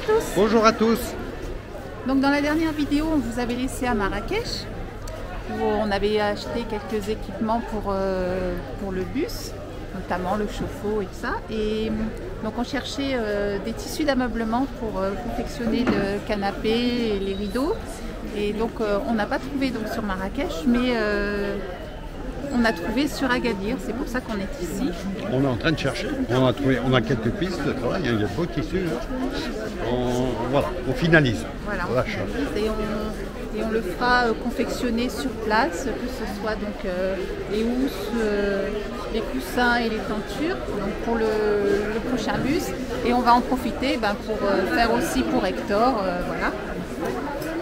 à tous. Bonjour à tous. Donc dans la dernière vidéo, on vous avait laissé à Marrakech où on avait acheté quelques équipements pour le bus, notamment le chauffe-eau et tout ça. Et donc on cherchait des tissus d'ameublement pour confectionner le canapé et les rideaux. Et donc on n'a pas trouvé donc sur Marrakech, mais on a trouvé sur Agadir, c'est pour ça qu'on est ici. On est en train de chercher, on a quelques pistes de travail, il y a de beaux tissus. Voilà, on finalise. Voilà, on finalise et on le fera confectionner sur place, que ce soit donc les housses, les coussins et les tentures donc pour le prochain bus. Et on va en profiter pour faire aussi pour Hector, voilà.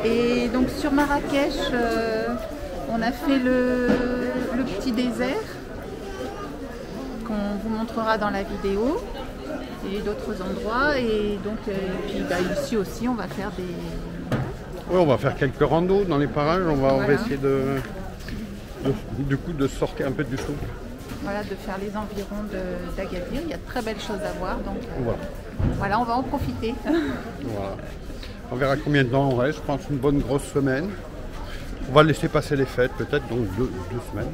Et donc sur Marrakech, on a fait le petit désert qu'on vous montrera dans la vidéo et d'autres endroits. Et donc puis ici aussi on va faire des... Oui, on va faire quelques randos dans les parages, on va essayer de sortir un peu du souple. Voilà, de faire les environs d'Agadir, il y a de très belles choses à voir, donc voilà, on va en profiter. Voilà. On verra combien de temps on reste, je pense une bonne grosse semaine. On va laisser passer les fêtes, peut-être donc deux semaines.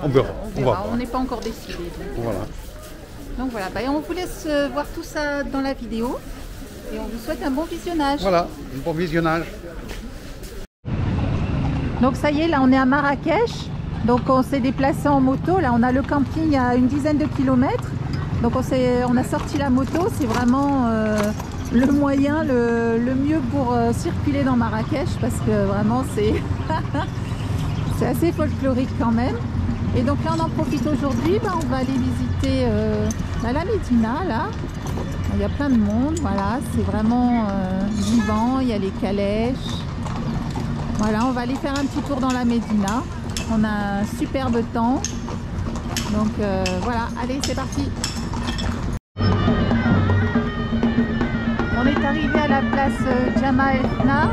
On verra. On n'est pas encore décidé. Donc voilà, on vous laisse voir tout ça dans la vidéo et on vous souhaite un bon visionnage. Voilà, un bon visionnage. Donc ça y est, là on est à Marrakech. Donc on s'est déplacé en moto. Là on a le camping à une dizaine de kilomètres. Donc on a sorti la moto. C'est vraiment le moyen le mieux pour circuler dans Marrakech, parce que vraiment c'est c'est assez folklorique quand même. Et donc là on en profite aujourd'hui, on va aller visiter la Médina là. Il y a plein de monde, voilà, c'est vraiment vivant, il y a les calèches. Voilà, on va aller faire un petit tour dans la Médina. On a un superbe temps. Donc voilà, allez c'est parti. On est arrivé à la place Jemaa El Fna.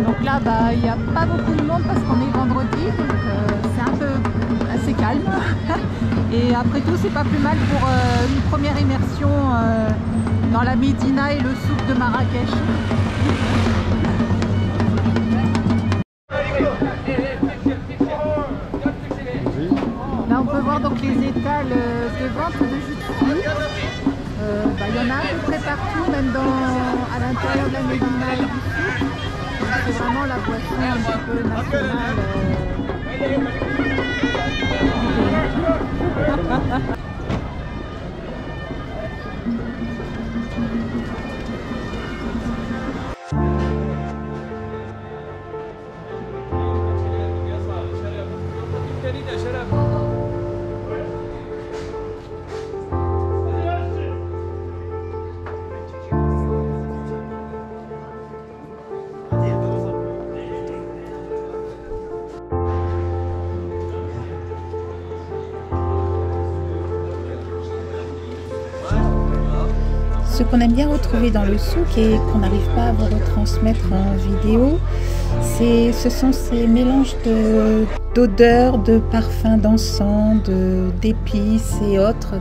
Donc là, il n'y a pas beaucoup de monde parce qu'on est vendredi, donc c'est un peu assez calme. Et après tout, c'est pas plus mal pour une première immersion dans la Médina et le souk de Marrakech. Là, on peut voir donc les étals de vente de jus de fruits. Il y en a à peu près partout, même à l'intérieur de la Médina et du souk. C'est vraiment la boisson un petit peu nationale. Ce qu'on aime bien retrouver dans le souk et qu'on n'arrive pas à vous retransmettre en vidéo, ce sont ces mélanges d'odeurs, de parfums, d'encens, d'épices et autres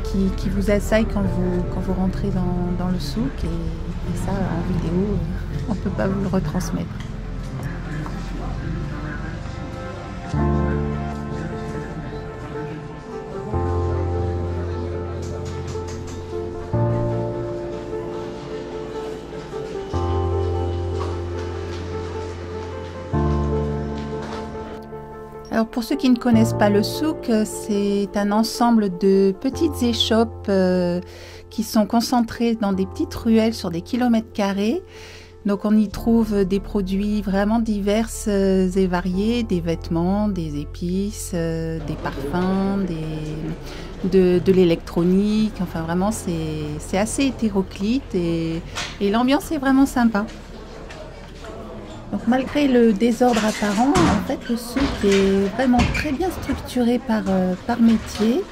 qui vous assaillent quand vous rentrez dans le souk. Et ça, en vidéo, on ne peut pas vous le retransmettre. Alors pour ceux qui ne connaissent pas le souk, c'est un ensemble de petites échoppes qui sont concentrées dans des petites ruelles sur des kilomètres carrés. Donc on y trouve des produits vraiment divers et variés, des vêtements, des épices, des parfums, de l'électronique. Enfin vraiment c'est assez hétéroclite et l'ambiance est vraiment sympa. Donc malgré le désordre apparent, en fait le souk est vraiment très bien structuré par métier.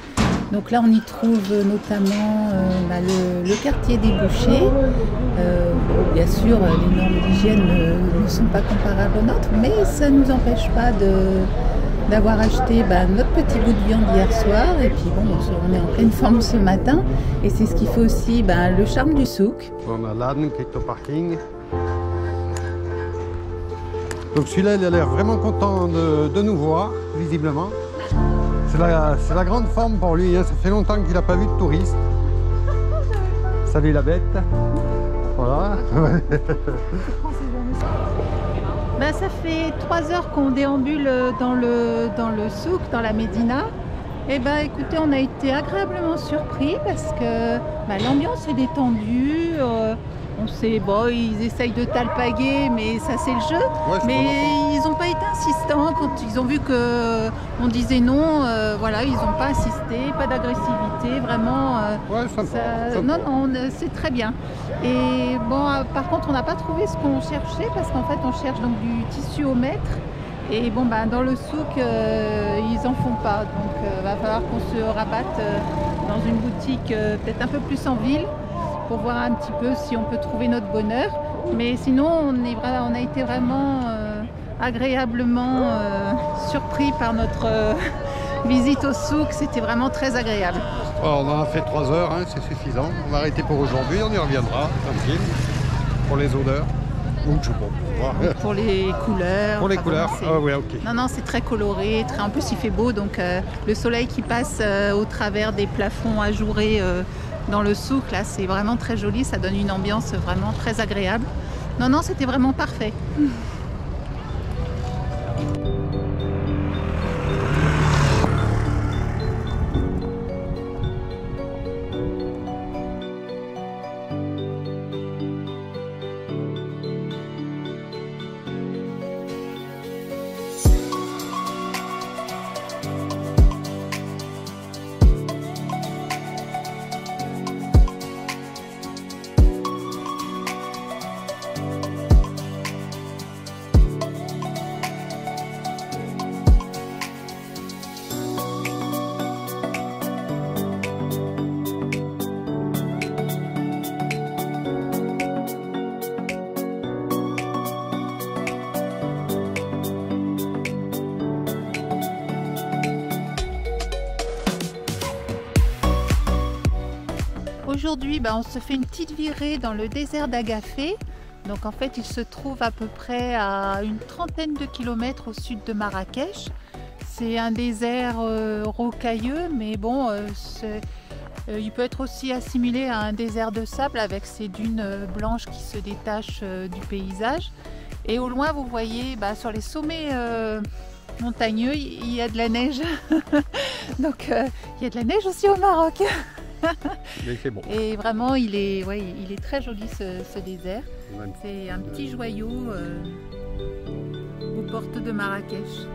Donc là on y trouve notamment le quartier des bouchers. Bien sûr les normes d'hygiène ne sont pas comparables aux nôtres, mais ça ne nous empêche pas d'avoir acheté notre petit bout de viande hier soir. Et puis bon, on est en pleine forme ce matin. Et c'est ce qui fait aussi le charme du souk. On a l'âne qui est au parking. Donc celui-là, il a l'air vraiment content de nous voir, visiblement. C'est la grande forme pour lui, hein. Ça fait longtemps qu'il n'a pas vu de touristes. Salut la bête. Voilà. Ça fait 3 heures qu'on déambule dans le souk, dans la Médina. Et écoutez, on a été agréablement surpris parce que l'ambiance est détendue. On sait, ils essayent de talpaguer, mais ça c'est le jeu. Ouais, mais ils n'ont pas été insistants quand ils ont vu que on disait non. Voilà, ils n'ont pas insisté, pas d'agressivité, vraiment. Ouais, sympa. Non, c'est très bien. Et bon, par contre, on n'a pas trouvé ce qu'on cherchait parce qu'en fait, on cherche donc du tissu au mètre. Et bon, dans le souk, ils en font pas. Donc, va falloir qu'on se rabatte dans une boutique peut-être un peu plus en ville, pour voir un petit peu si on peut trouver notre bonheur. Mais sinon, on a été vraiment agréablement surpris par notre visite au souk. C'était vraiment très agréable. Alors, on en a fait 3 heures, hein, c'est suffisant. On va arrêter pour aujourd'hui, on y reviendra, tranquille, pour les odeurs. Ou je sais pas. Pour les couleurs. Pour les couleurs, ah ouais, ok. Non, c'est très coloré. En plus, il fait beau, donc le soleil qui passe au travers des plafonds ajourés dans le souk, là, c'est vraiment très joli, ça donne une ambiance vraiment très agréable. Non, c'était vraiment parfait. Aujourd'hui, on se fait une petite virée dans le désert d'Agafé. Donc en fait, il se trouve à peu près à une 30aine de kilomètres au sud de Marrakech. C'est un désert rocailleux, mais bon, il peut être aussi assimilé à un désert de sable avec ces dunes blanches qui se détachent du paysage. Et au loin, vous voyez, sur les sommets montagneux, il y a de la neige. Donc il y a de la neige aussi au Maroc. Mais c'est bon. Et vraiment, il est très joli ce désert. Ouais. C'est un petit joyau aux portes de Marrakech.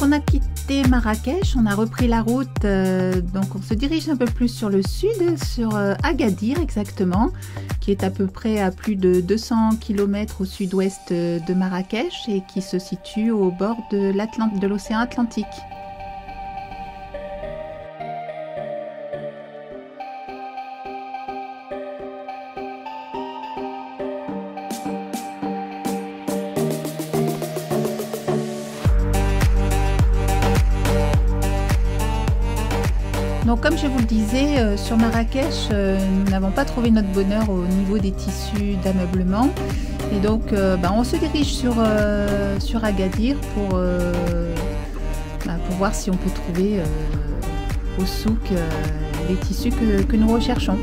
Donc on a quitté Marrakech, on a repris la route, donc on se dirige un peu plus sur le sud, sur Agadir exactement, qui est à peu près à plus de 200 km au sud-ouest de Marrakech et qui se situe au bord de l'océan Atlantique. Donc comme je vous le disais, sur Marrakech, nous n'avons pas trouvé notre bonheur au niveau des tissus d'ameublement. Et donc on se dirige sur Agadir pour voir si on peut trouver au souk les tissus que nous recherchons.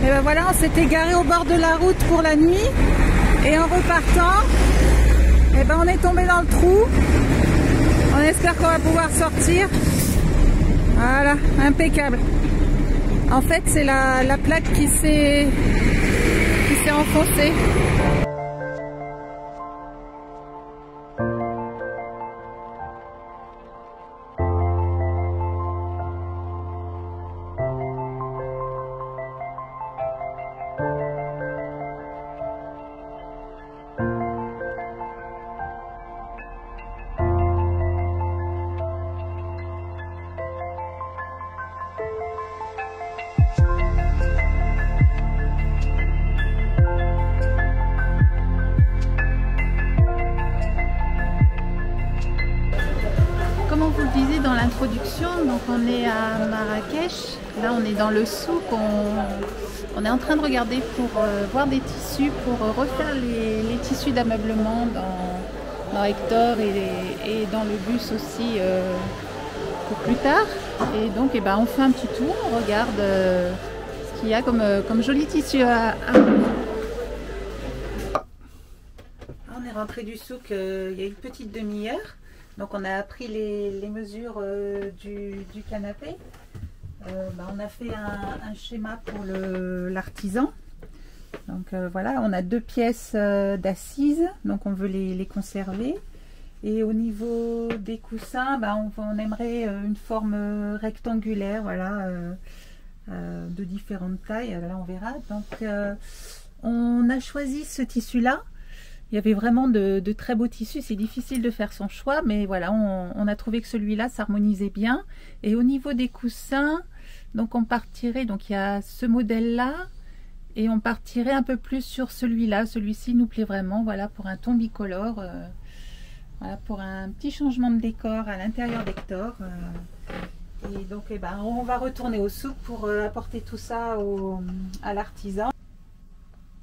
Et ben voilà, on s'était garé au bord de la route pour la nuit et en repartant, et ben on est tombé dans le trou. On espère qu'on va pouvoir sortir. Voilà, impeccable. En fait, c'est la plaque qui s'est enfoncée. Comme on vous le disait dans l'introduction, donc on est à Marrakech. Là, on est dans le souk. On est en train de regarder pour voir des tissus, pour refaire les tissus d'ameublement dans Hector et dans le bus aussi pour plus tard. Et donc, on fait un petit tour, on regarde ce qu'il y a comme joli tissu à On est rentré du souk il y a une petite demi-heure. Donc on a pris les mesures du canapé. On a fait un schéma pour l'artisan. Donc voilà, on a 2 pièces d'assises, donc on veut les conserver. Et au niveau des coussins, on aimerait une forme rectangulaire, voilà, de différentes tailles. Là on verra. Donc on a choisi ce tissu-là. Il y avait vraiment de très beaux tissus. C'est difficile de faire son choix, mais voilà, on a trouvé que celui-là s'harmonisait bien. Et au niveau des coussins, donc on partirait, donc il y a ce modèle-là, et on partirait un peu plus sur celui-là. Celui-ci nous plaît vraiment, voilà, pour un ton bicolore, voilà, pour un petit changement de décor à l'intérieur d'Hector. Et donc, eh ben, on va retourner au souk pour apporter tout ça à l'artisan.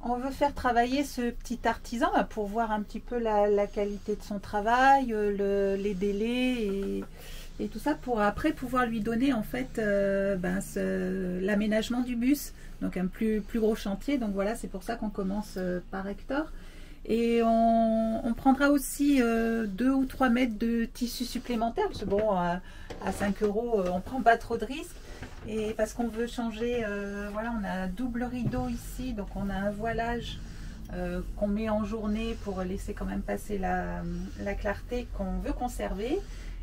On veut faire travailler ce petit artisan pour voir un petit peu la qualité de son travail, les délais et tout ça, pour après pouvoir lui donner en fait l'aménagement du bus, donc un plus gros chantier. Donc voilà, c'est pour ça qu'on commence par Hector. Et on prendra aussi 2 ou 3 mètres de tissu supplémentaire, parce que bon, à 5 €, on prend pas trop de risques. Et parce qu'on veut changer, voilà, on a un double rideau ici, donc on a un voilage qu'on met en journée pour laisser quand même passer la clarté qu'on veut conserver.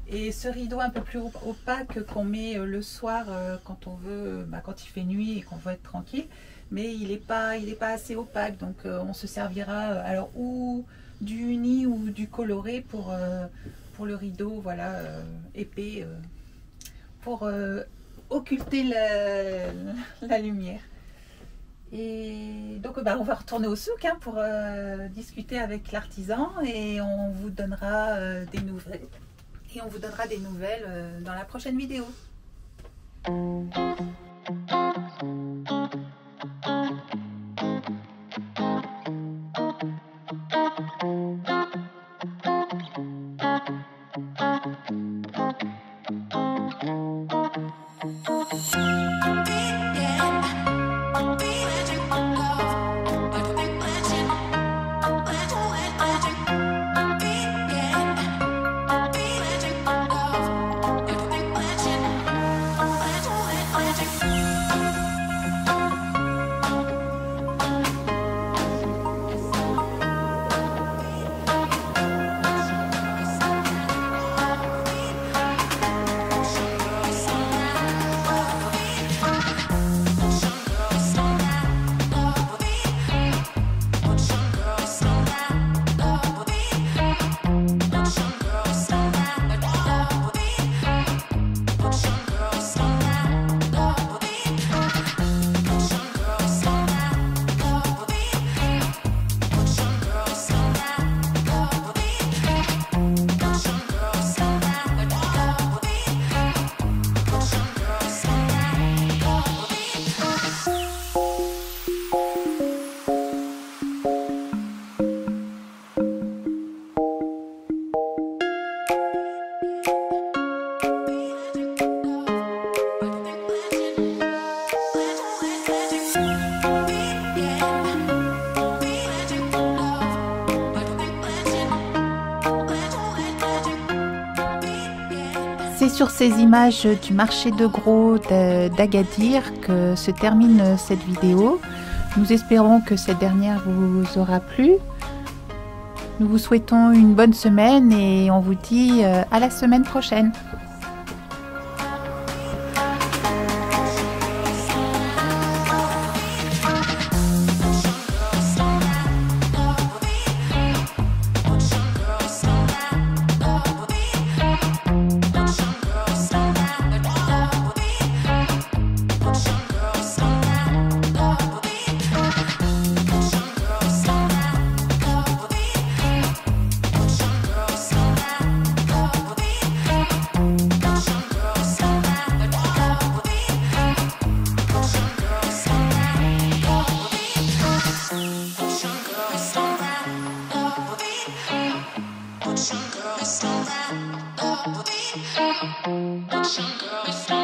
Et ce rideau un peu plus opaque qu'on met le soir quand on veut, quand il fait nuit et qu'on veut être tranquille, mais il n'est pas assez opaque, donc on se servira alors ou du uni ou du coloré pour le rideau, voilà, épais, pour occulter la lumière. Et donc on va retourner au souk pour discuter avec l'artisan, et on vous donnera des nouvelles. Et on vous donnera des nouvelles dans la prochaine vidéo. C'est sur ces images du marché de gros d'Agadir que se termine cette vidéo. Nous espérons que cette dernière vous aura plu. Nous vous souhaitons une bonne semaine et on vous dit à la semaine prochaine. Girl,